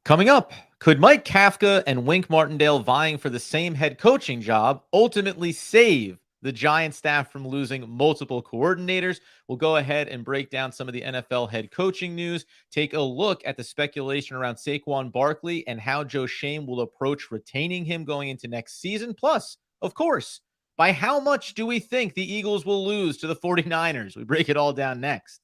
Coming up, could Mike Kafka and Wink Martindale vying for the same head coaching job ultimately save the Giants staff from losing multiple coordinators? We'll go ahead and break down some of the NFL head coaching news, take a look at the speculation around Saquon Barkley and how Joe Schoen will approach retaining him going into next season. Plus, of course, by how much do we think the Eagles will lose to the 49ers? We break it all down next.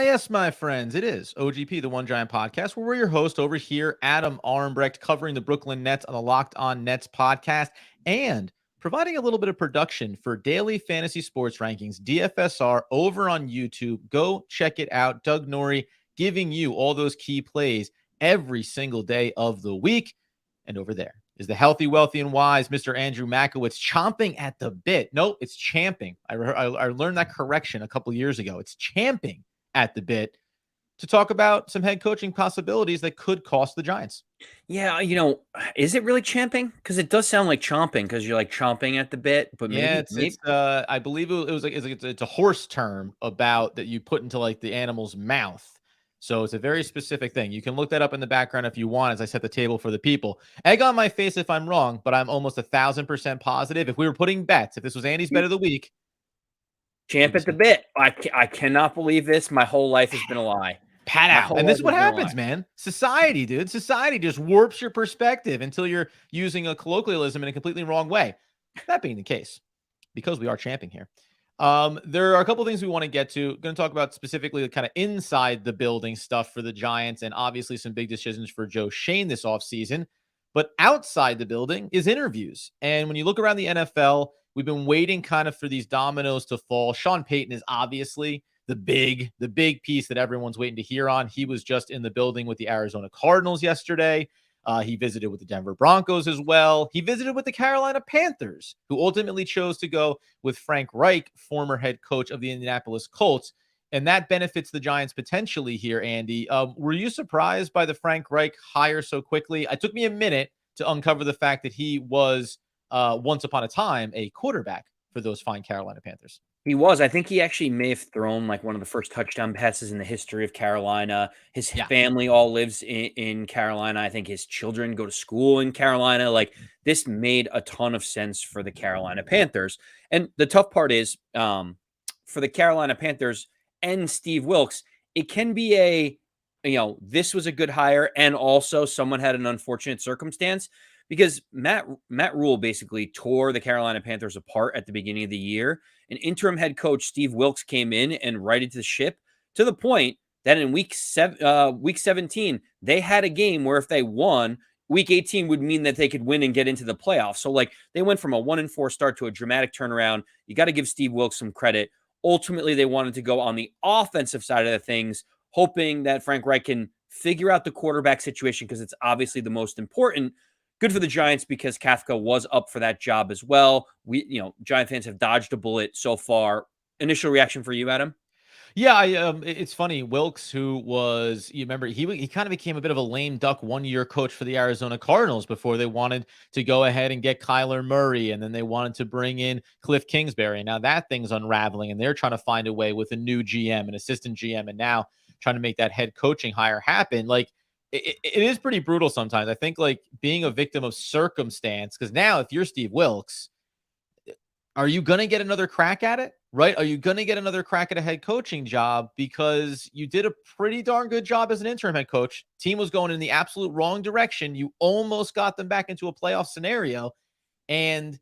Yes, my friends. It is OGP, the One Giant Podcast, where we're your host over here, Adam Armbrecht, covering the Brooklyn Nets on the Locked On Nets podcast and providing a little bit of production for Daily Fantasy Sports Rankings, DFSR, over on YouTube. Go check it out. Doug Norrie giving you all those key plays every single day of the week. And over there is the healthy, wealthy, and wise Mr. Andrew Makowitz chomping at the bit. Nope, it's champing. I learned that correction a couple years ago. It's champing at the bit to talk about some head coaching possibilities that could cost the Giants. Yeah, is it really champing? Because it does sound like chomping because you're like chomping at the bit, but maybe. It's I believe it was like it's a horse term about that you put into like the animal's mouth. So it's a very specific thing. You can look that up in the background if you want as I set the table for the people. Egg on my face if I'm wrong, but I'm almost 1,000% positive. If we were putting bets, if this was Andy's bet of the week. Champ at the bit. I cannot believe this. My whole life has been a lie. Pat out. And this is what happens, man. Society, dude. Society just warps your perspective until you're using a colloquialism in a completely wrong way. That being the case, because we are champing here, there are a couple things we want to get to. Going to talk about specifically the kind of inside the building stuff for the Giants and obviously some big decisions for Joe Schoen this offseason. But outside the building is interviews. And when you look around the NFL, we've been waiting kind of for these dominoes to fall. Sean Payton is obviously the big piece that everyone's waiting to hear on. He was just in the building with the Arizona Cardinals yesterday. He visited with the Denver Broncos as well. He visited with the Carolina Panthers, who ultimately chose to go with Frank Reich, former head coach of the Indianapolis Colts. And that benefits the Giants potentially here, Andy. Were you surprised by the Frank Reich hire so quickly? It took me a minute to uncover the fact that he was once upon a time a quarterback for those fine Carolina Panthers. He was. I think he actually may have thrown like one of the first touchdown passes in the history of Carolina. His family all lives in Carolina. I think his children go to school in Carolina. Like, this made a ton of sense for the Carolina Panthers. And the tough part is for the Carolina Panthers and Steve Wilks, it can be this was a good hire and also someone had an unfortunate circumstance. Because Matt Rule basically tore the Carolina Panthers apart at the beginning of the year. And interim head coach Steve Wilks came in and righted the ship to the point that in week 17, they had a game where if they won, week 18 would mean that they could win and get into the playoffs. So like they went from a 1-4 start to a dramatic turnaround. You got to give Steve Wilks some credit. Ultimately, they wanted to go on the offensive side of the things, hoping that Frank Reich can figure out the quarterback situation because it's obviously the most important. Good for the Giants because Kafka was up for that job as well. Giant fans have dodged a bullet so far. Initial reaction for you, Adam? Yeah, it's funny. Wilks, who was, you remember, he kind of became a bit of a lame duck one-year coach for the Arizona Cardinals before they wanted to go ahead and get Kyler Murray, and then they wanted to bring in Cliff Kingsbury. Now that thing's unraveling, and they're trying to find a way with a new GM, an assistant GM, and now trying to make that head coaching hire happen. Like, it is pretty brutal sometimes. I think like being a victim of circumstance, because now if you're Steve Wilks, are you going to get another crack at it? Right? Are you going to get another crack at a head coaching job because you did a pretty darn good job as an interim head coach? Team was going in the absolute wrong direction. You almost got them back into a playoff scenario, and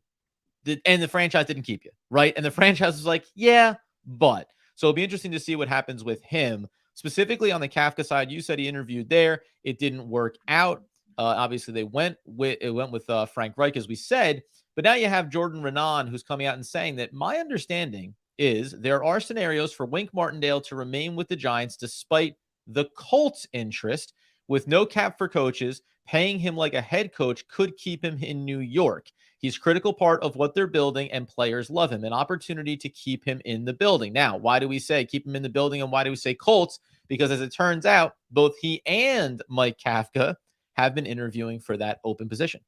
the franchise didn't keep you, right? And the franchise was like, yeah, but. So it'll be interesting to see what happens with him. Specifically on the Kafka side, you said he interviewed there. It didn't work out. Obviously, they went with Frank Reich, as we said. But now you have Jordan Renan, who's coming out and saying that my understanding is there are scenarios for Wink Martindale to remain with the Giants despite the Colts' interest, With no cap for coaches, paying him like a head coach could keep him in New York. He's critical part of what they're building, and players love him. An opportunity to keep him in the building. Now, why do we say keep him in the building, and why do we say Colts? Because as it turns out, both he and Mike Kafka have been interviewing for that open position.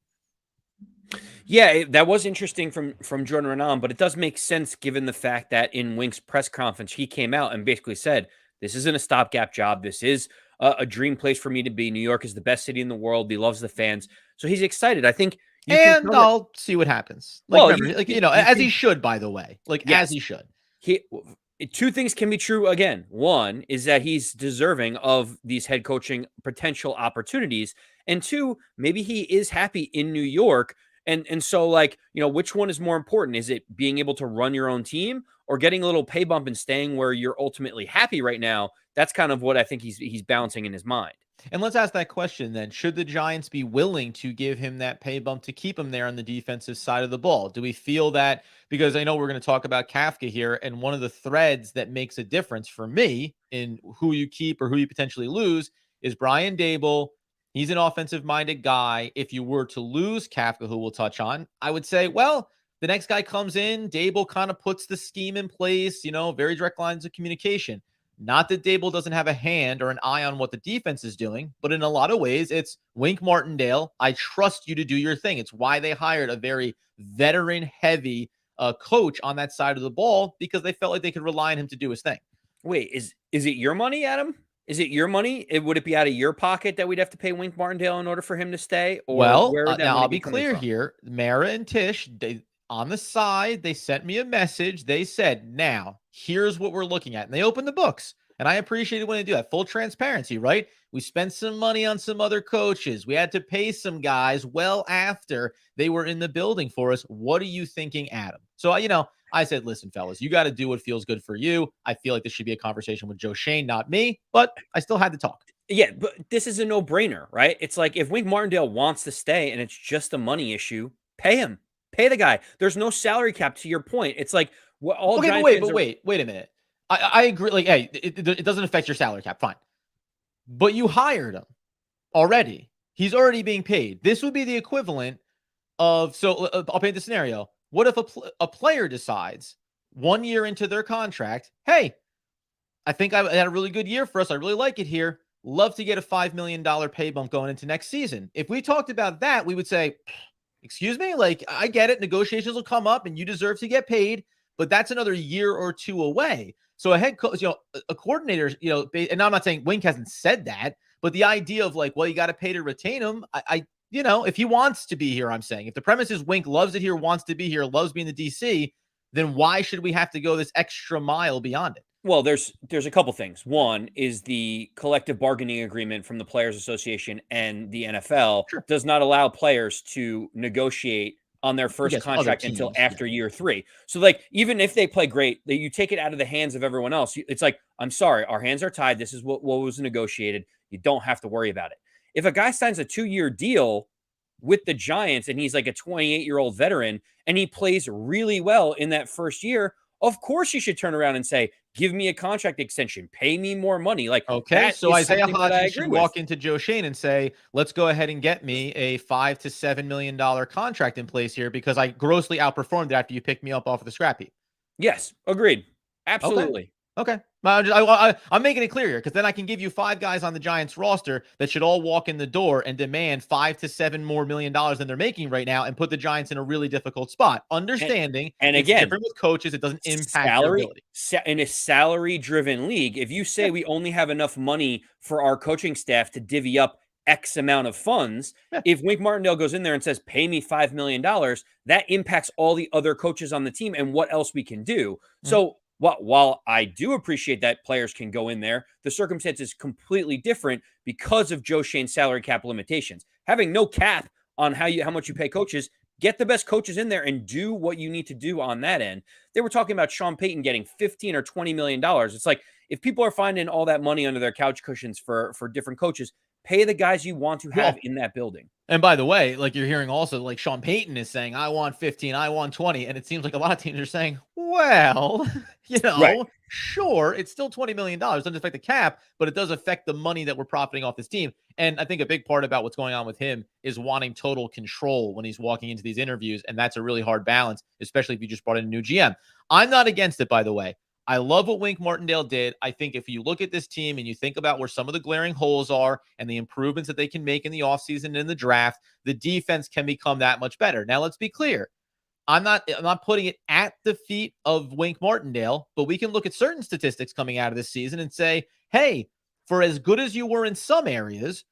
Yeah, that was interesting from Jordan Renan, but it does make sense given the fact that in Wink's press conference, he came out and basically said, "This isn't a stopgap job. This is a dream place for me to be. New York is the best city in the world. He loves the fans, so he's excited." I think you can And tell that. I'll see what happens. Like, Well, remember, like, you as can, he should, by the way, like as yes. he should. He Two things can be true again. One is that he's deserving of these head coaching potential opportunities, and two, maybe he is happy in New York. And so, like, which one is more important? Is it being able to run your own team or getting a little pay bump and staying where you're ultimately happy right now? That's kind of what I think he's balancing in his mind. And let's ask that question then. Should the Giants be willing to give him that pay bump to keep him there on the defensive side of the ball? Do we feel that? Because I know we're going to talk about Kafka here, and one of the threads that makes a difference for me in who you keep or who you potentially lose is Brian Dable. He's an offensive minded guy. If you were to lose Kafka, who we'll touch on, I would say, well, the next guy comes in. Dable kind of puts the scheme in place, very direct lines of communication. Not that Dable doesn't have a hand or an eye on what the defense is doing, but in a lot of ways, it's Wink Martindale. I trust you to do your thing. It's why they hired a very veteran-heavy coach on that side of the ball, because they felt like they could rely on him to do his thing. Wait, is it your money, Adam? Is it your money? Would it be out of your pocket that we'd have to pay Wink Martindale in order for him to stay? Or Well, where would that now money I'll be be coming clear from? here. Mara and Tish, on the side, they sent me a message. They said, now, here's what we're looking at. And they opened the books. And I appreciate it when they do that. Full transparency, right? We spent some money on some other coaches. We had to pay some guys well after they were in the building for us. What are you thinking, Adam? So, I said, listen, fellas, you got to do what feels good for you. I feel like this should be a conversation with Joe Schoen, not me, but I still had to talk. Yeah, but this is a no-brainer, right? It's like if Wink Martindale wants to stay and it's just a money issue, pay him. Pay the guy. There's no salary cap, to your point. It's like what all Okay, Giants fans are. wait a minute. I agree. Like, hey, it doesn't affect your salary cap. Fine. But you hired him already. He's already being paid. This would be the equivalent of, so I'll paint the scenario. What if a player decides 1 year into their contract, hey, I think I had a really good year for us. I really like it here. Love to get a $5 million pay bump going into next season. If we talked about that, we would say, excuse me? Like, I get it. Negotiations will come up and you deserve to get paid, but that's another year or two away. So a head coach, a coordinator, and I'm not saying Wink hasn't said that, but the idea of like, well, you got to pay to retain him. If he wants to be here, I'm saying if the premise is Wink loves it here, wants to be here, loves being the DC, then why should we have to go this extra mile beyond it? Well, there's a couple things. One is the collective bargaining agreement from the Players Association and the NFL Sure. does not allow players to negotiate on their first contract until after year 3. So, like, even if they play great, you take it out of the hands of everyone else. It's like, I'm sorry, our hands are tied. This is what was negotiated. You don't have to worry about it. If a guy signs a 2-year deal with the Giants and he's like a 28-year-old veteran and he plays really well in that first year, of course you should turn around and say, give me a contract extension, pay me more money. Like, okay, so Isaiah Hodgins should walk with. into Joe Schoen and say, let's go ahead and get me a $5 to $7 million contract in place here because I grossly outperformed it after you picked me up off of the scrap heap. Yes, agreed. Absolutely. Okay. I'm making it clear here because then I can give you 5 guys on the Giants roster that should all walk in the door and demand $5 to $7 more million than they're making right now and put the Giants in a really difficult spot. Understanding, and it's again, different with coaches, it doesn't impact their ability. In a salary-driven league, if you say we only have enough money for our coaching staff to divvy up X amount of funds, if Wink Martindale goes in there and says, pay me $5 million, that impacts all the other coaches on the team and what else we can do. So while I do appreciate that players can go in there, the circumstance is completely different because of Joe Schoen's salary cap limitations. Having no cap on how much you pay coaches, get the best coaches in there and do what you need to do on that end. They were talking about Sean Payton getting $15 or $20 million. It's like, if people are finding all that money under their couch cushions for different coaches, pay the guys you want to have Well, in that building. and by the way, like you're hearing also, like Sean Payton is saying, I want 15, I want 20. And it seems like a lot of teams are saying, well, Right. sure, it's still $20 million. Doesn't affect the cap, but it does affect the money that we're profiting off this team. And I think a big part about what's going on with him is wanting total control when he's walking into these interviews. And that's a really hard balance, especially if you just brought in a new GM. I'm not against it, by the way. I love what Wink Martindale did. I think if you look at this team and you think about where some of the glaring holes are and the improvements that they can make in the offseason and in the draft, the defense can become that much better. Now, let's be clear. I'm not putting it at the feet of Wink Martindale, but we can look at certain statistics coming out of this season and say, hey, for as good as you were in some areas,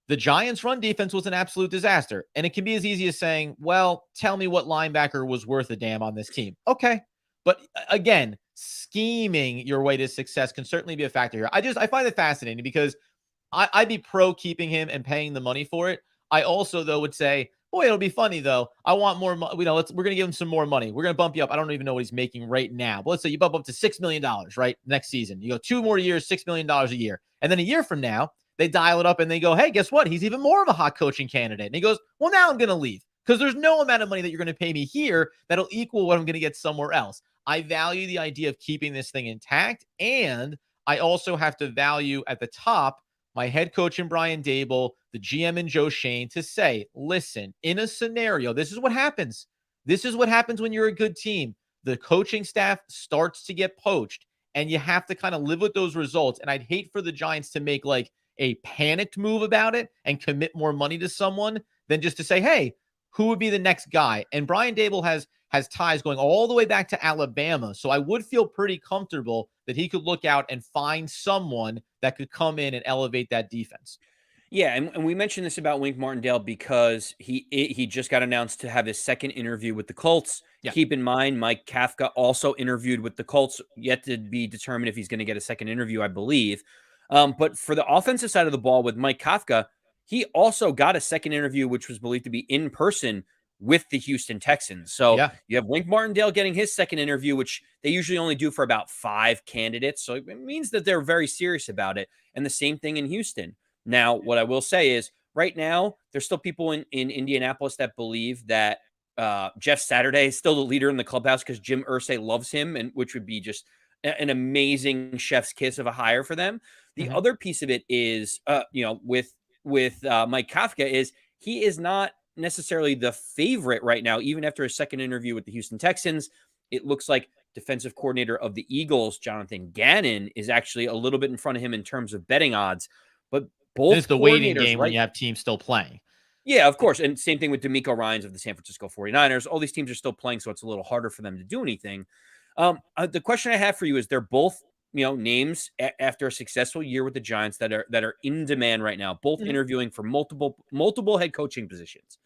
the Giants' run defense was an absolute disaster. And it can be as easy as saying, well, tell me what linebacker was worth a damn on this team. Okay. But again, scheming your way to success can certainly be a factor here. I find it fascinating because I'd be pro keeping him and paying the money for it. I also, though, would say, boy, it'll be funny, though. I want more money. We're going to give him some more money. We're going to bump you up. I don't even know what he's making right now. But let's say you bump up to $6 million, right? Next season. You go 2 more years, $6 million a year. And then a year from now, they dial it up and they go, hey, guess what? He's even more of a hot coaching candidate. And he goes, well, now I'm going to leave because there's no amount of money that you're going to pay me here that'll equal what I'm going to get somewhere else. I value the idea of keeping this thing intact. And I also have to value at the top my head coach in Brian Dable, the GM in Joe Schoen, to say, listen, in a scenario, this is what happens. This is what happens when you're a good team. The coaching staff starts to get poached, and you have to kind of live with those results. And I'd hate for the Giants to make like a panicked move about it and commit more money to someone than just to say, hey, who would be the next guy? And Brian Dable has ties going all the way back to Alabama. So I would feel pretty comfortable that he could look out and find someone that could come in and elevate that defense. Yeah, and we mentioned this about Wink Martindale because he just got announced to have his second interview with the Colts. Yeah. Keep in mind, Mike Kafka also interviewed with the Colts, yet to be determined if he's going to get a second interview, I believe. But for the offensive side of the ball with Mike Kafka, he also got a second interview, which was believed to be in person with the Houston Texans. So Yeah. you have Wink Martindale getting his second interview, which they usually only do for about 5 candidates. So it means that they're very serious about it. And the same thing in Houston. Now, what I will say is right now, there's still people in Indianapolis that believe that Jeff Saturday is still the leader in the clubhouse because Jim Irsay loves him, and which would be just an amazing chef's kiss of a hire for them. The Mhm. other piece of it is, with Mike Kafka is he is not necessarily the favorite right now, even after a second interview with the Houston Texans. It looks like defensive coordinator of the Eagles, Jonathan Gannon, is actually a little bit in front of him in terms of betting odds. But And it's both the waiting coordinators, game when right? you have teams still playing. Yeah, of course. And same thing with D'Amico Ryans of the San Francisco 49ers. All these teams are still playing, so it's a little harder for them to do anything. The question I have for you is they're both, names after a successful year with the Giants that are in demand right now, both Mhm. interviewing for multiple head coaching positions.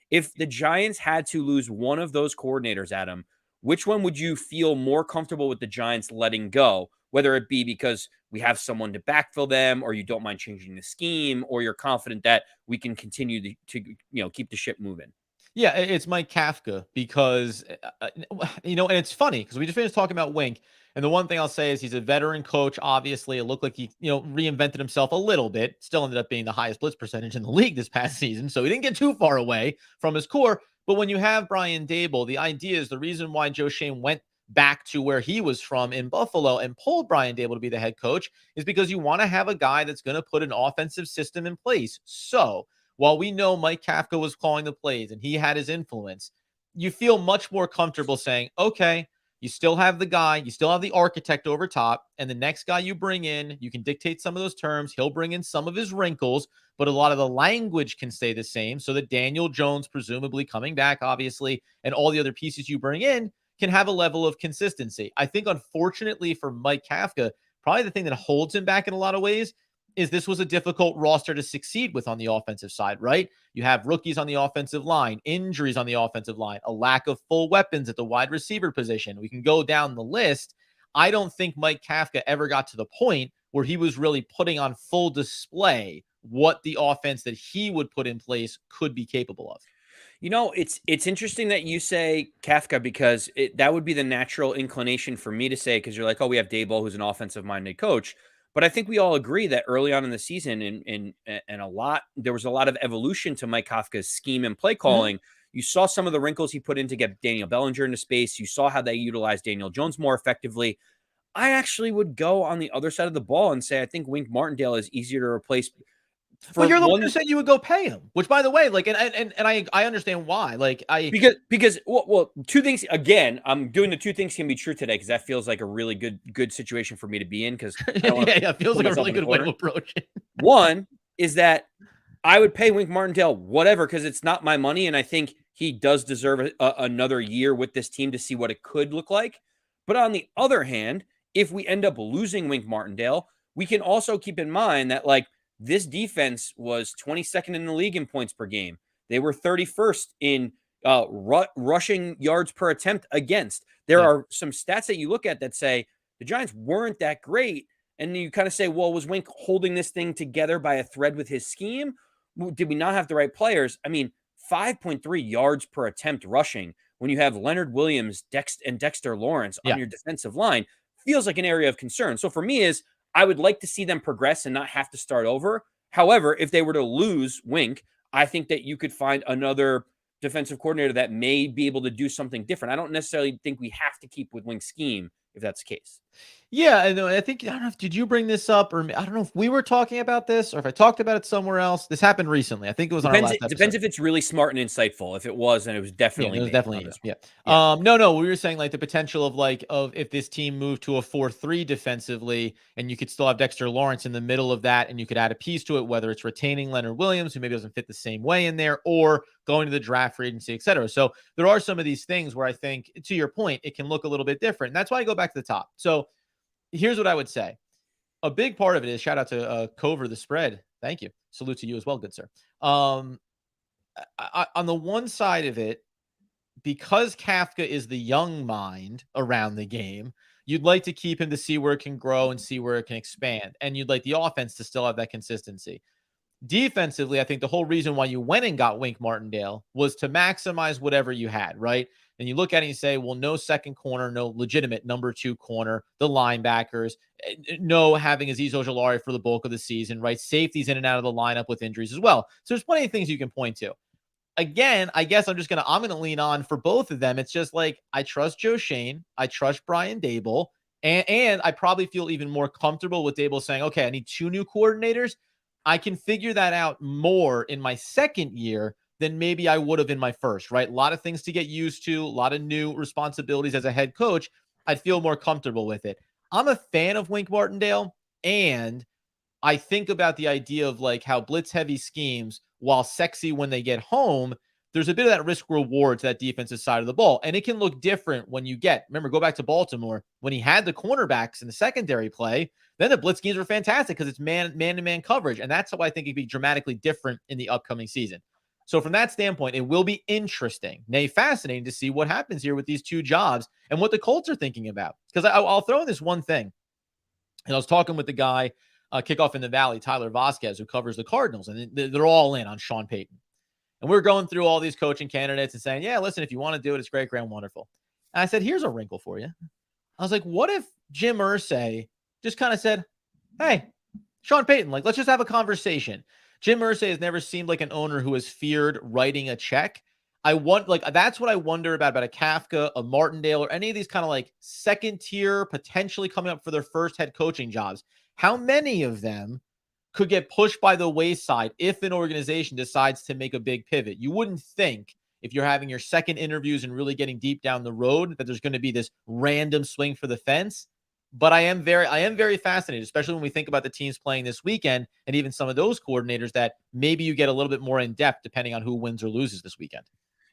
If the Giants had to lose one of those coordinators, Adam, which one would you feel more comfortable with the Giants letting go? Whether it be because we have someone to backfill them, or you don't mind changing the scheme, or you're confident that we can continue to keep the ship moving. Yeah, it's Mike Kafka because, and it's funny because we just finished talking about Wink. And the one thing I'll say is he's a veteran coach. Obviously, it looked like he, reinvented himself a little bit. Still ended up being the highest blitz percentage in the league this past season. So he didn't get too far away from his core. But when you have Brian Dable, the idea is the reason why Joe Schoen went back to where he was from in Buffalo and pulled Brian Dable to be the head coach is because you want to have a guy that's going to put an offensive system in place. So while we know Mike Kafka was calling the plays and he had his influence, you feel much more comfortable saying, okay, you still have the guy, you still have the architect over top, and the next guy you bring in, you can dictate some of those terms. He'll bring in some of his wrinkles, but a lot of the language can stay the same so that Daniel Jones, presumably coming back, obviously, and all the other pieces you bring in can have a level of consistency. I think, unfortunately, for Mike Kafka, probably the thing that holds him back in a lot of ways is this was a difficult roster to succeed with on the offensive side, right? You have rookies on the offensive line, injuries on the offensive line, a lack of full weapons at the wide receiver position. We can go down the list. I don't think Mike Kafka ever got to the point where he was really putting on full display what the offense that he would put in place could be capable of. It's interesting that you say Kafka because that would be the natural inclination for me to say because you're like, oh, we have Dayball, who's an offensive minded coach. But I think we all agree that early on in the season, there was a lot of evolution to Mike Kafka's scheme and play Mhm. calling. You saw some of the wrinkles he put in to get Daniel Bellinger into space. You saw how they utilized Daniel Jones more effectively. I actually would go on the other side of the ball and say I think Wink Martindale is easier to replace Well, for you're the one who one. said you would go pay him, which by the way, like, and I understand why. Like, I Because well, two things again. I'm doing the two things can be true today because that feels like a really good situation for me to be in because I don't want to yeah, feels put like a myself really in a good way to corner. approach it. One is that I would pay Wink Martindale whatever because it's not my money, and I think he does deserve another year with this team to see what it could look like. But on the other hand, if we end up losing Wink Martindale, we can also keep in mind that like this defense was 22nd in the league in points per game. They were 31st in rushing yards per attempt against. There Yeah. are some stats that you look at that say the Giants weren't that great. And you kind of say, well, was Wink holding this thing together by a thread with his scheme? Did we not have the right players? I mean, 5.3 yards per attempt rushing when you have Leonard Williams, and Dexter Lawrence on Yeah. your defensive line feels like an area of concern. So for me is I would like to see them progress and not have to start over. However, if they were to lose Wink, I think that you could find another defensive coordinator that may be able to do something different. I don't necessarily think we have to keep with Wink's scheme if that's the case. Yeah, I know. I think I don't know if did you bring this up or I don't know if we were talking about this or if I talked about it somewhere else. This happened recently. I think it was on our Depends. last It depends episode. if it's really smart and insightful. If it was, then it was Yeah, it definitely was me definitely on you. this one. Yeah. Yeah. No, we were saying like the potential of like of if this team moved to a 4-3 defensively and you could still have Dexter Lawrence in the middle of that and you could add a piece to it, whether it's retaining Leonard Williams, who maybe doesn't fit the same way in there, or going to the draft free agency, et cetera. So there are some of these things where I think, to your point, it can look a little bit different. And that's why I go back to the top. So here's what I would say. A big part of it is shout out to Cover the Spread. Thank you. Salute to you as well, good sir. On the one side of it, because Kafka is the young mind around the game, you'd like to keep him to see where it can grow and see where it can expand. And you'd like the offense to still have that consistency. Defensively, I think the whole reason why you went and got Wink Martindale was to maximize whatever you had, right? And you look at it and you say, well, no second corner, no legitimate number two corner, the linebackers, no having Azeez Ojulari for the bulk of the season, right? Safeties in and out of the lineup with injuries as well. So there's plenty of things you can point to. Again, I guess I'm gonna lean on for both of them. It's just like I trust Joe Schoen, I trust Brian Dable, and I probably feel even more comfortable with Dable saying, okay, I need two new coordinators. I can figure that out more in my second year than maybe I would have in my first, right? A lot of things to get used to, a lot of new responsibilities as a head coach. I'd feel more comfortable with it. I'm a fan of Wink Martindale, and I think about the idea of like how blitz heavy schemes, while sexy when they get home, there's a bit of that risk reward to that defensive side of the ball. And it can look different when you remember, go back to Baltimore when he had the cornerbacks in the secondary play, then the blitz schemes were fantastic because it's man to man coverage. And that's how I think it'd be dramatically different in the upcoming season. So from that standpoint, it will be interesting, nay, fascinating to see what happens here with these two jobs and what the Colts are thinking about. Because I'll throw in this one thing. And I was talking with the guy, kickoff in the Valley, Tyler Vasquez, who covers the Cardinals, and they're all in on Sean Payton. And we're going through all these coaching candidates and saying, yeah, listen, if you want to do it, it's great, grand, wonderful. And I said, here's a wrinkle for you. I was like, what if Jim Irsay just kind of said, hey, Sean Payton, like, let's just have a conversation. Jim Irsay has never seemed like an owner who has feared writing a check. That's what I wonder about a Kafka, a Martindale, or any of these kind of like second tier, potentially coming up for their first head coaching jobs. How many of them could get pushed by the wayside if an organization decides to make a big pivot? You wouldn't think if you're having your second interviews and really getting deep down the road that there's going to be this random swing for the fence. But I am very fascinated, especially when we think about the teams playing this weekend and even some of those coordinators that maybe you get a little bit more in depth depending on who wins or loses this weekend.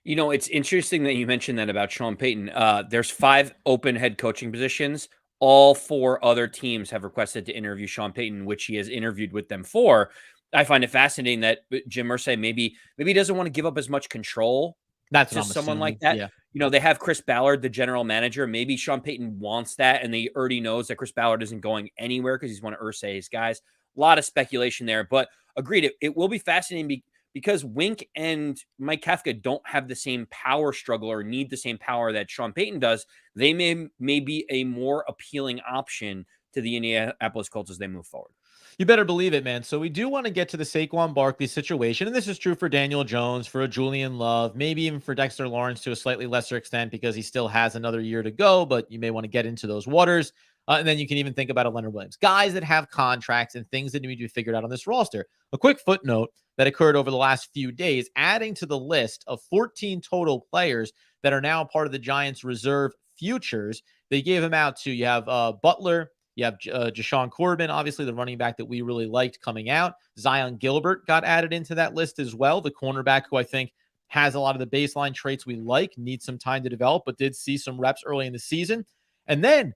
You know, it's interesting that you mentioned that about Sean Payton. There's 5 open head coaching positions. All 4 other teams have requested to interview Sean Payton, which he has interviewed with them for. I find it fascinating that Jim Irsay maybe he doesn't want to give up as much control That's what to I'm someone like assuming. that. Yeah. You know, they have Chris Ballard, the general manager. Maybe Sean Payton wants that, and he already knows that Chris Ballard isn't going anywhere because he's one of Irsay's guys. A lot of speculation there, but agreed. It will be fascinating because Wink and Mike Kafka don't have the same power struggle or need the same power that Sean Payton does. They may be a more appealing option to the Indianapolis Colts as they move forward. You better believe it, man. So we do want to get to the Saquon Barkley situation, and this is true for Daniel Jones, for a Julian Love, maybe even for Dexter Lawrence to a slightly lesser extent because he still has another year to go, but you may want to get into those waters. And then you can even think about a Leonard Williams. Guys that have contracts and things that need to be figured out on this roster. A quick footnote that occurred over the last few days, adding to the list of 14 total players that are now part of the Giants' reserve futures. They gave him out to, you have Butler, you have Jashawn Corbin, obviously the running back that we really liked coming out. Zion Gilbert got added into that list as well. The cornerback who I think has a lot of the baseline traits we like, needs some time to develop, but did see some reps early in the season. And then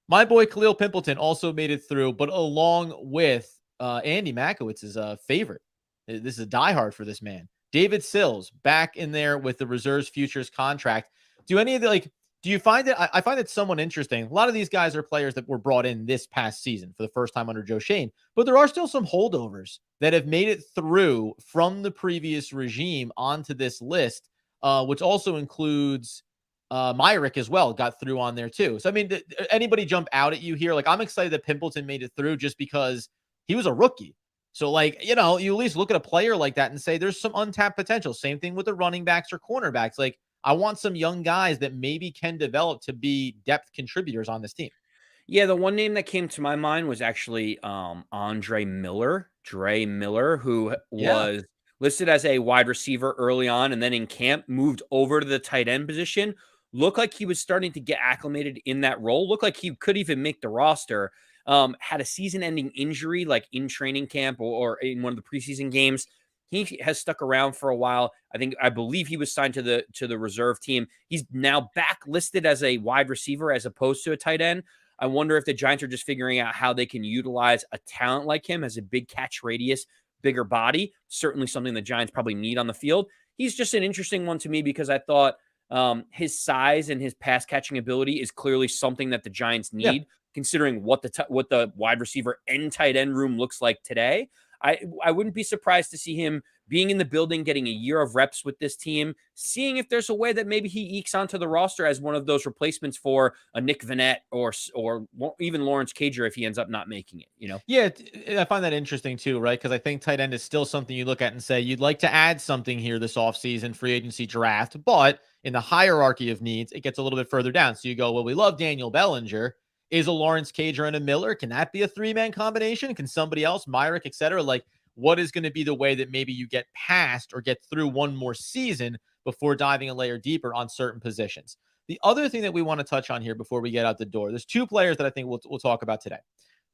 my boy Khalil Pimpleton also made it through, but along with Andy Makowitz's favorite. This is a diehard for this man. David Sills back in there with the reserves futures contract. Do any of the do you find it? I find it somewhat interesting. A lot of these guys are players that were brought in this past season for the first time under Joe Schoen, but there are still some holdovers that have made it through from the previous regime onto this list, which also includes Myrick as well, got through on there too. So, I mean, anybody jump out at you here? Like, I'm excited that Pimpleton made it through just because he was a rookie. So, like, you know, you at least look at a player like that and say there's some untapped potential. Same thing with the running backs or cornerbacks. Like, I want some young guys that maybe can develop to be depth contributors on this team. Yeah, the one name that came to my mind was actually Andre Miller, Dre Miller, who Yeah. was listed as a wide receiver early on and then in camp moved over to the tight end position. Looked like he was starting to get acclimated in that role. Looked like he could even make the roster. Had a season ending injury like in training camp or in one of the preseason games. He has stuck around for a while. I believe he was signed to the reserve team. He's now back listed as a wide receiver as opposed to a tight end. I wonder if the Giants are just figuring out how they can utilize a talent like him as a big catch radius, bigger body. Certainly something the Giants probably need on the field. He's just an interesting one to me because I thought his size and his pass catching ability is clearly something that the Giants Yeah. need, considering what the wide receiver and tight end room looks like today. I wouldn't be surprised to see him being in the building, getting a year of reps with this team, seeing if there's a way that maybe he ekes onto the roster as one of those replacements for a Nick Vannett or even Lawrence Cager if he ends up not making it, you know? Yeah, I find that interesting too, right? Because I think tight end is still something you look at and say you'd like to add something here this offseason, free agency draft, but in the hierarchy of needs, it gets a little bit further down. So you go, well, we love Daniel Bellinger. Is a Lawrence Cager and a Miller? Can that be a three-man combination? Can somebody else, Myrick, et cetera? Like, what is going to be the way that maybe you get past or get through one more season before diving a layer deeper on certain positions? The other thing that we want to touch on here before we get out the door, there's two players that I think we'll talk about today.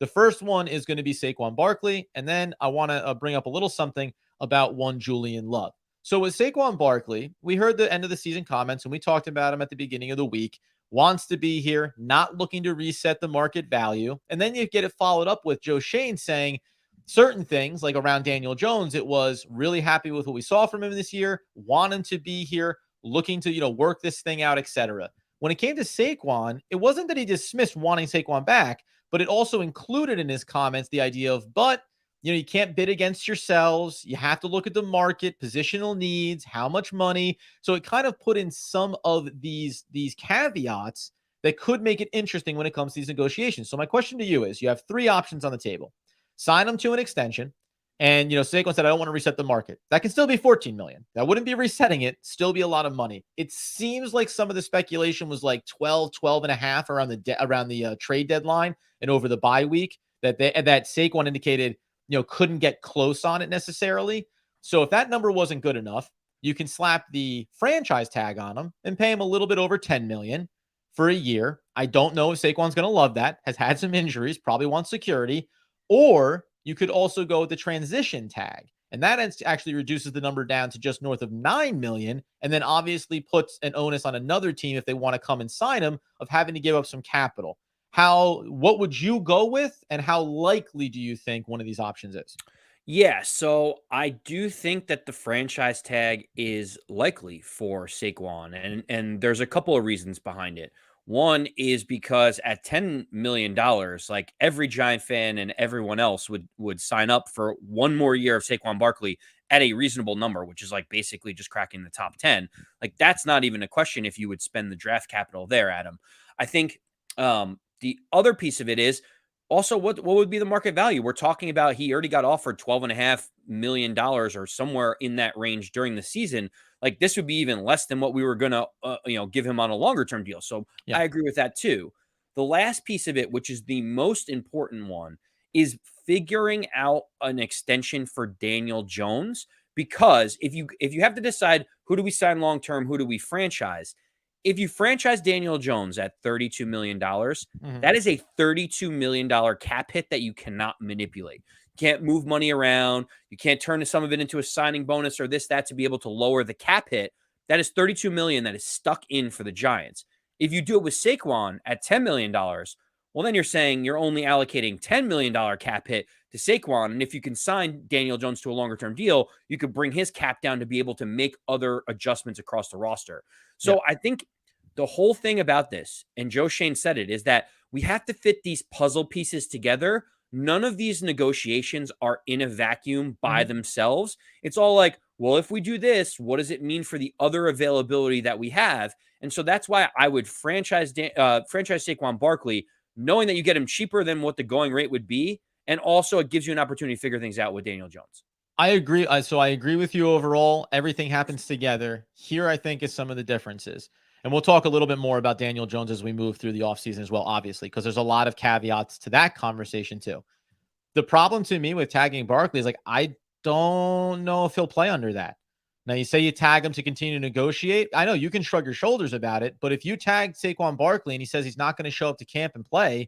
The first one is going to be Saquon Barkley, and then I want to bring up a little something about one Julian Love. So with Saquon Barkley, we heard the end of the season comments, and we talked about him at the beginning of the week. Wants to be here, not looking to reset the market value. And then you get it followed up with Joe Schoen saying certain things like around Daniel Jones. It was really happy with what we saw from him this year, want him to be here, looking to, work this thing out, etc. When it came to Saquon, it wasn't that he dismissed wanting Saquon back, but it also included in his comments the idea of, but you can't bid against yourselves. You have to look at the market, positional needs, how much money. So it kind of put in some of these caveats that could make it interesting when it comes to these negotiations. So my question to you is, you have three options on the table. Sign them to an extension. And, Saquon said, I don't want to reset the market. That can still be 14 million. That wouldn't be resetting it, still be a lot of money. It seems like some of the speculation was like 12 and a half around the trade deadline and over the bye week that Saquon indicated, couldn't get close on it necessarily. So if that number wasn't good enough, you can slap the franchise tag on him and pay him a little bit over 10 million for a year. I don't know if Saquon's going to love that, has had some injuries, probably wants security. Or you could also go with the transition tag. And that actually reduces the number down to just north of 9 million. And then obviously puts an onus on another team if they want to come and sign him of having to give up some capital. What would you go with? And how likely do you think one of these options is? Yeah, so I do think that the franchise tag is likely for Saquon, and there's a couple of reasons behind it. One is because at $10 million, like every Giant fan and everyone else would sign up for one more year of Saquon Barkley at a reasonable number, which is like basically just cracking the top 10. Like that's not even a question if you would spend the draft capital there, Adam. I think the other piece of it is Also, what would be the market value? We're talking about he already got offered $12.5 million or somewhere in that range during the season. Like this would be even less than what we were gonna give him on a longer term deal. So Yeah. I agree with that too. The last piece of it, which is the most important one, is figuring out an extension for Daniel Jones. Because if you have to decide who do we sign long term, who do we franchise, if you franchise Daniel Jones at $32 million, Mhm. that is a $32 million cap hit that you cannot manipulate. You can't move money around. You can't turn some of it into a signing bonus or this, that to be able to lower the cap hit. That is $32 million that is stuck in for the Giants. If you do it with Saquon at $10 million, well, then you're saying you're only allocating $10 million cap hit to Saquon. And if you can sign Daniel Jones to a longer term deal, you could bring his cap down to be able to make other adjustments across the roster. Yeah. So I think the whole thing about this, and Joe Schoen said it, is that we have to fit these puzzle pieces together. None of these negotiations are in a vacuum by Mhm. themselves. It's all like, well, if we do this, what does it mean for the other availability that we have? And so that's why I would franchise Saquon Barkley, knowing that you get him cheaper than what the going rate would be, and also it gives you an opportunity to figure things out with Daniel Jones. I agree. So I agree with you overall. Everything happens together. Here, I think, is some of the differences. And we'll talk a little bit more about Daniel Jones as we move through the offseason as well, obviously, because there's a lot of caveats to that conversation, too. The problem to me with tagging Barkley is like, I don't know if he'll play under that. Now, you say you tag him to continue to negotiate. I know you can shrug your shoulders about it, but if you tag Saquon Barkley and he says he's not going to show up to camp and play,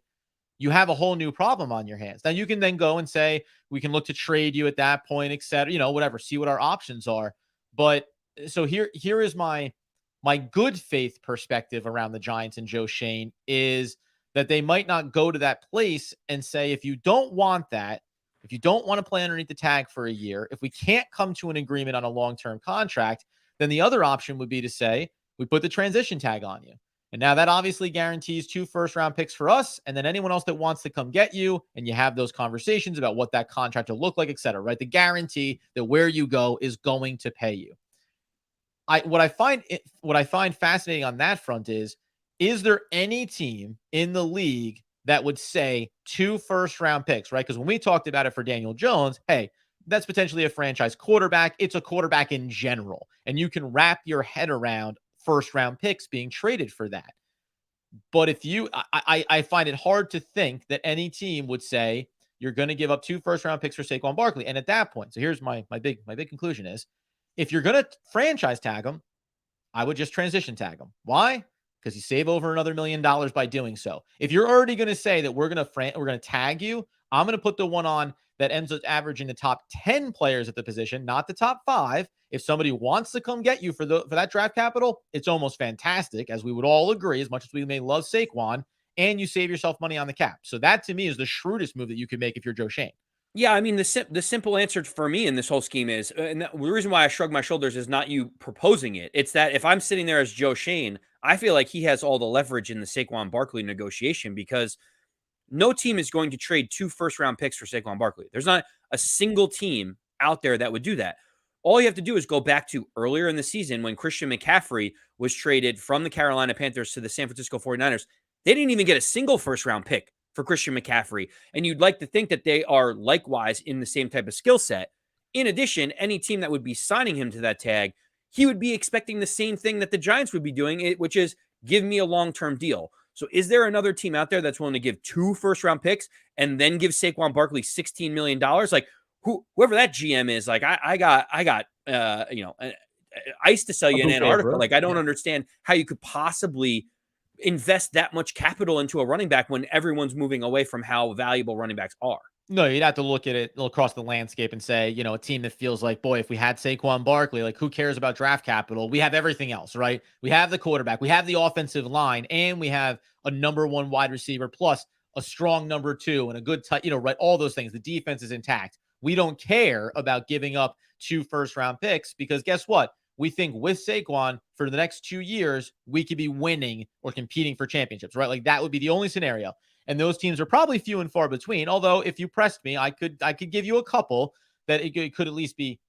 you have a whole new problem on your hands. Now you can then go and say, we can look to trade you at that point, et cetera, whatever, see what our options are. But so here is my good faith perspective around the Giants and Joe Schoen is that they might not go to that place and say, if you don't want that, if you don't want to play underneath the tag for a year, if we can't come to an agreement on a long-term contract, then the other option would be to say, we put the transition tag on you. And now that obviously guarantees 2 first-round picks for us, and then anyone else that wants to come get you, and you have those conversations about what that contract will look like, et cetera, right? The guarantee that where you go is going to pay you. What I find fascinating on that front is there any team in the league that would say 2 first-round picks, right? Because when we talked about it for Daniel Jones, hey, that's potentially a franchise quarterback. It's a quarterback in general, and you can wrap your head around first-round picks being traded for that. But if you, I find it hard to think that any team would say you're going to give up 2 first-round picks for Saquon Barkley. And at that point, so here's my big conclusion is, if you're going to franchise tag him, I would just transition tag him. Why? Because you save over another $1 million by doing so. If you're already going to say that we're going to tag you, I'm going to put the one on that ends up averaging the top 10 players at the position, not the top 5. If somebody wants to come get you for that draft capital, it's almost fantastic, as we would all agree, as much as we may love Saquon, and you save yourself money on the cap. So that to me is the shrewdest move that you could make if you're Joe Schoen. Yeah, I mean the simple answer for me in this whole scheme is, the reason why I shrug my shoulders is not you proposing it. It's that if I'm sitting there as Joe Schoen, I feel like he has all the leverage in the Saquon Barkley negotiation because no team is going to trade 2 first-round picks for Saquon Barkley. There's not a single team out there that would do that. All you have to do is go back to earlier in the season when Christian McCaffrey was traded from the Carolina Panthers to the San Francisco 49ers. They didn't even get a single first-round pick for Christian McCaffrey. And you'd like to think that they are likewise in the same type of skill set. In addition, any team that would be signing him to that tag, he would be expecting the same thing that the Giants would be doing, which is give me a long-term deal. So is there another team out there that's willing to give 2 first-round picks and then give Saquon Barkley $16 million? Like whoever that GM is, like I got ice to sell A you in bouquet of Antarctica. roses. Like I don't Yeah. understand how you could possibly invest that much capital into a running back when everyone's moving away from how valuable running backs are. No, you'd have to look at it across the landscape and say, a team that feels like, boy, if we had Saquon Barkley, like who cares about draft capital? We have everything else, right? We have the quarterback, we have the offensive line, and we have a number 1 wide receiver plus a strong number 2 and a good tight, right? All those things. The defense is intact. We don't care about giving up 2 first-round picks because guess what? We think with Saquon for the next 2 years, we could be winning or competing for championships, right? Like that would be the only scenario. And those teams are probably few and far between. Although if you pressed me, I could give you a couple that it could at least be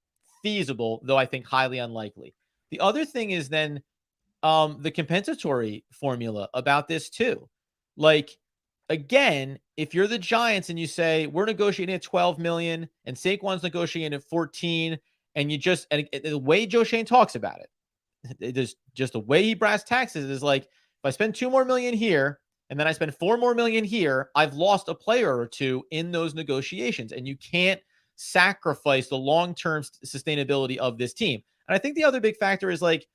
feasible, though I think highly unlikely. The other thing is then the compensatory formula about this too. Like again, if you're the Giants and you say we're negotiating at 12 million and Saquon's negotiating at 14, and you just and the way Joe Schoen talks about it is just the way he brass taxes is like, if I spend 2 more million here and then I spend 4 more million here, I've lost a player or two in those negotiations, and you can't sacrifice the long-term sustainability of this team. And I think the other big factor is like,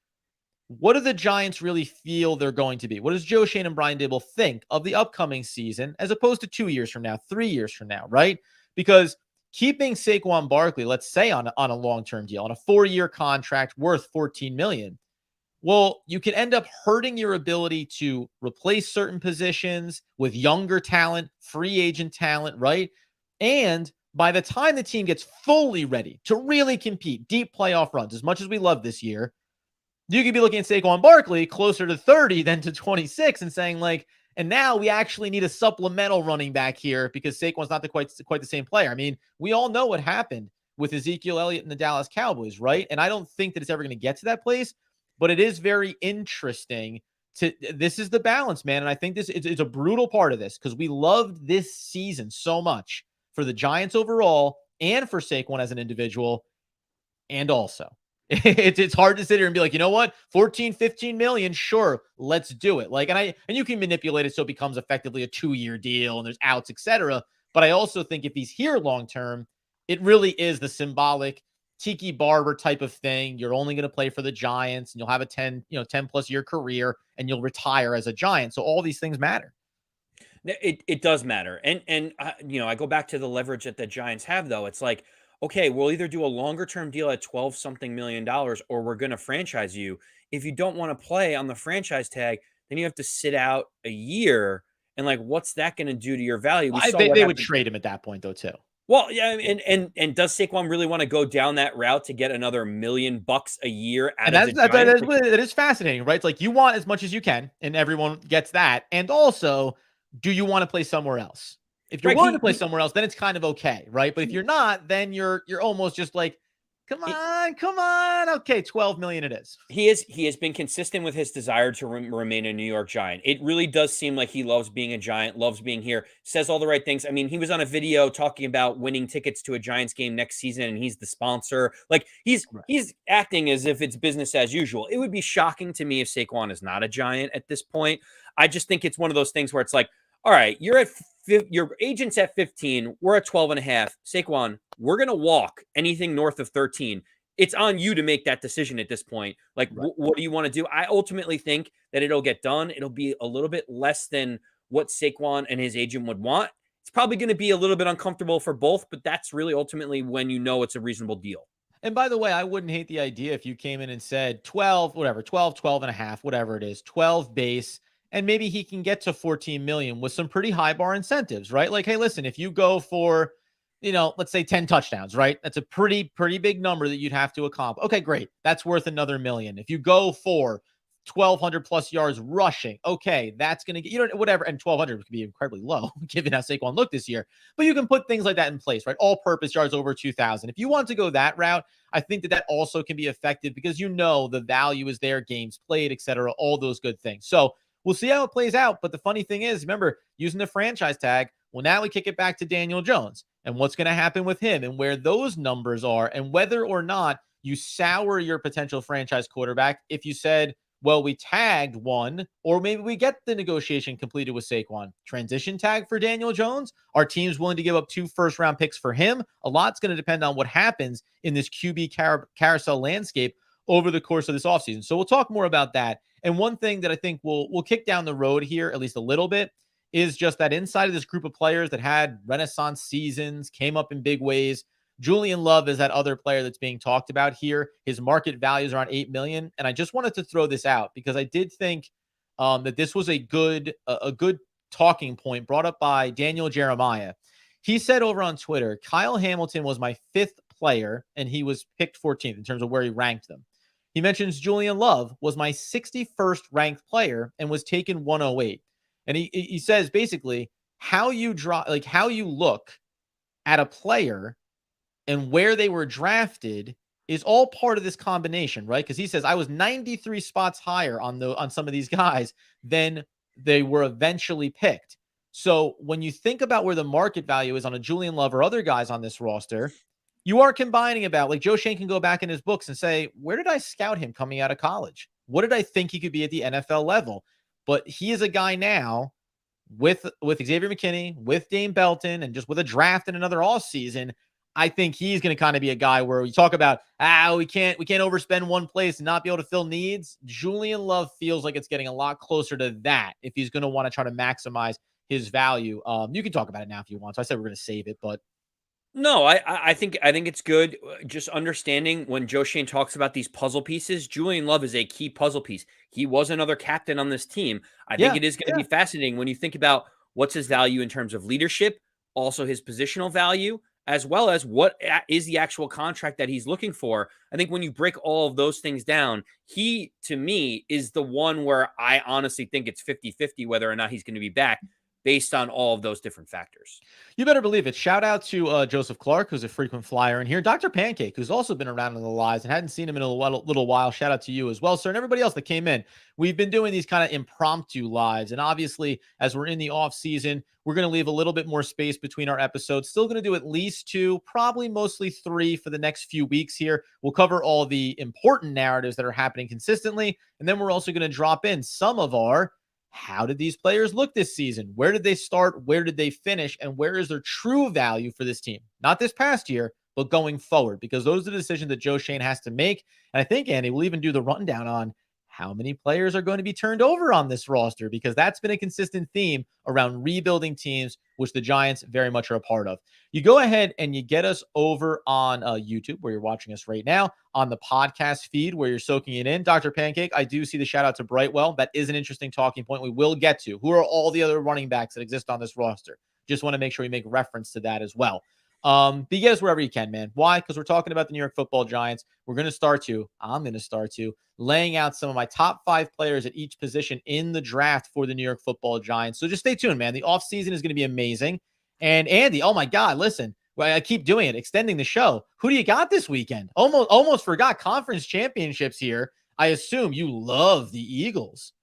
what do the Giants really feel they're going to be? What does Joe Schoen and Brian Dable think of the upcoming season as opposed to 2 years from now, 3 years from now, right? Because keeping Saquon Barkley, let's say on a long-term deal, on a 4-year contract worth $14 million, well, you can end up hurting your ability to replace certain positions with younger talent, free agent talent, right? And by the time the team gets fully ready to really compete, deep playoff runs, as much as we love this year, you could be looking at Saquon Barkley closer to 30 than to 26 and saying like, and now we actually need a supplemental running back here because Saquon's not quite the same player. I mean, we all know what happened with Ezekiel Elliott and the Dallas Cowboys, right? And I don't think that it's ever going to get to that place, but it is very interesting this is the balance, man. And I think it's a brutal part of this because we loved this season so much for the Giants overall and for Saquon as an individual. And also, it's hard to sit here and be like, you know what, 14, 15 million, sure, let's do it. Like, and you can manipulate it so it becomes effectively a 2-year deal and there's outs, etc. But I also think if he's here long term, it really is the symbolic Tiki Barber type of thing. You're only going to play for the Giants and you'll have a 10 plus year career and you'll retire as a Giant. So all these things matter. It does matter. And I go back to the leverage that the Giants have, though. It's like, okay, we'll either do a longer term deal at 12 something million dollars or we're going to franchise you. If you don't want to play on the franchise tag, then you have to sit out a year. And like, what's that going to do to your value? We saw they would trade him at that point, though, too. Well, yeah, and does Saquon really want to go down that route to get another $1 million a year out of the Giants? That is fascinating, right? It's like you want as much as you can, and everyone gets that. And also, do you want to play somewhere else? If you're willing to play somewhere else, then it's kind of okay, right? But if you're not, then you're almost just like, come on. Okay, 12 million it is. He has been consistent with his desire to remain a New York Giant. It really does seem like he loves being a Giant, loves being here, says all the right things. I mean, he was on a video talking about winning tickets to a Giants game next season, and he's the sponsor. Like he's acting as if it's business as usual. It would be shocking to me if Saquon is not a Giant at this point. I just think it's one of those things where it's like, all right, your agent's at 15. We're at 12 and a half. Saquon, we're going to walk anything north of 13. It's on you to make that decision at this point. Like, what do you want to do? I ultimately think that it'll get done. It'll be a little bit less than what Saquon and his agent would want. It's probably going to be a little bit uncomfortable for both, but that's really ultimately when you know it's a reasonable deal. And by the way, I wouldn't hate the idea if you came in and said 12, whatever, 12 and a half, whatever it is, 12 base. And maybe he can get to 14 million with some pretty high bar incentives, right? Like, hey, listen, if you go for, let's say 10 touchdowns, right? That's a pretty big number that you'd have to accomplish. Okay, great. That's worth another $1 million. If you go for 1,200 plus yards rushing, okay, that's going to get, whatever. And 1,200 could be incredibly low given how Saquon looked this year. But you can put things like that in place, right? All purpose yards over 2,000. If you want to go that route, I think that also can be effective because the value is there, games played, et cetera, all those good things. So we'll see how it plays out. But the funny thing is, remember, using the franchise tag, well, now we kick it back to Daniel Jones and what's going to happen with him and where those numbers are and whether or not you sour your potential franchise quarterback. If you said, well, we tagged one, or maybe we get the negotiation completed with Saquon. Transition tag for Daniel Jones. Our team's willing to give up 2 first-round picks for him. A lot's going to depend on what happens in this QB carousel landscape over the course of this offseason. So we'll talk more about that. And one thing that I think we'll kick down the road here, at least a little bit, is just that inside of this group of players that had renaissance seasons, came up in big ways. Julian Love is that other player that's being talked about here. His market value is around $8 million. And I just wanted to throw this out because I did think that this was a good talking point brought up by Daniel Jeremiah. He said over on Twitter, Kyle Hamilton was my 5th player, and he was picked 14th in terms of where he ranked them. He mentions Julian Love was my 61st ranked player and was taken 108. And he says basically how you look at a player and where they were drafted is all part of this combination, right? Because he says I was 93 spots higher on some of these guys than they were eventually picked. So when you think about where the market value is on a Julian Love or other guys on this roster, you are combining about, like, Joe Schoen can go back in his books and say, where did I scout him coming out of college? What did I think he could be at the NFL level? But he is a guy now with Xavier McKinney, with Dame Belton, and just with a draft and another off season. I think he's going to kind of be a guy where we talk about, we can't overspend one place and not be able to fill needs. Julian Love feels like it's getting a lot closer to that if he's going to want to try to maximize his value. You can talk about it now if you want. So I said we're going to save it, but No, I think it's good. Just understanding when Joe Schoen talks about these puzzle pieces, Julian Love is a key puzzle piece. He was another captain on this team. I think yeah, it is going to yeah. be fascinating when you think about what's his value in terms of leadership, also his positional value, as well as what is the actual contract that he's looking for. I think when you break all of those things down, he, to me, is the one where I honestly think it's 50-50 whether or not he's going to be back based on all of those different factors. You better believe it. Shout out to Joseph Clark, who's a frequent flyer in here. Dr. Pancake, who's also been around in the lives and hadn't seen him in a little while. Shout out to you as well, sir, and everybody else that came in. We've been doing these kind of impromptu lives, and obviously, as we're in the off season, we're going to leave a little bit more space between our episodes. Still going to do at least 2, probably mostly 3 for the next few weeks here. We'll cover all the important narratives that are happening consistently, and then we're also going to drop in some of our how did these players look this season? Where did they start? Where did they finish? And where is their true value for this team? Not this past year, but going forward, because those are the decisions that Joe Schoen has to make. And I think, Andy, we'll even do the rundown on how many players are going to be turned over on this roster, because that's been a consistent theme around rebuilding teams, which the Giants very much are a part of. You go ahead and you get us over on YouTube, where you're watching us right now, on the podcast feed where you're soaking it in. Dr. Pancake, I do see the shout out to Brightwell. That is an interesting talking point we will get to. Who are all the other running backs that exist on this roster? Just want to make sure we make reference to that as well. But you get us wherever you can, man. Why? Because we're talking about the New York Football Giants. I'm going to start to laying out some of my top 5 players at each position in the draft for the New York Football Giants. So just stay tuned, man. The offseason is going to be amazing. And Andy, oh my God, listen, I keep doing it, extending the show. Who do you got this weekend? Almost forgot conference championships here. I assume you love the Eagles.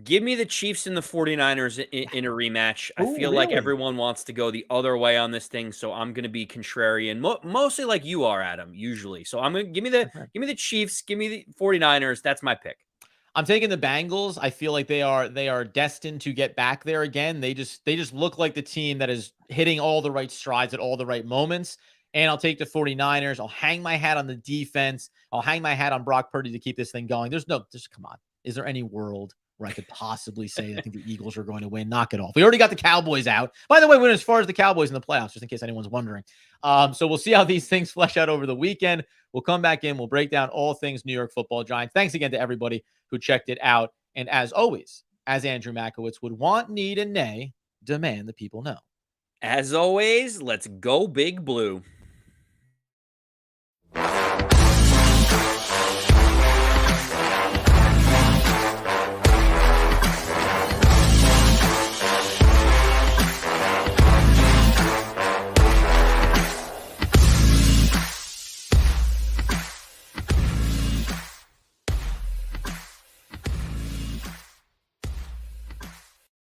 Give me the Chiefs and the 49ers in a rematch. I Oh, feel like really? everyone wants to go the other way on this thing, so I'm going to be contrarian, mostly like you are, Adam, usually. So I'm going to give me the Chiefs, give me the 49ers. That's my pick. I'm taking the Bengals. I feel like they are destined to get back there again. They just look like the team that is hitting all the right strides at all the right moments. And I'll take the 49ers. I'll hang my hat on the defense. I'll hang my hat on Brock Purdy to keep this thing going. Come on. Is there any world where I could possibly say I think the Eagles are going to win? Knock it off. We already got the Cowboys out. By the way, we're as far as the Cowboys in the playoffs, just in case anyone's wondering. So we'll see how these things flesh out over the weekend. We'll come back in. We'll break down all things New York Football Giants. Thanks again to everybody who checked it out. And as always, as Andrew Makowitz would want, need, and nay, demand the people know. As always, let's go Big Blue.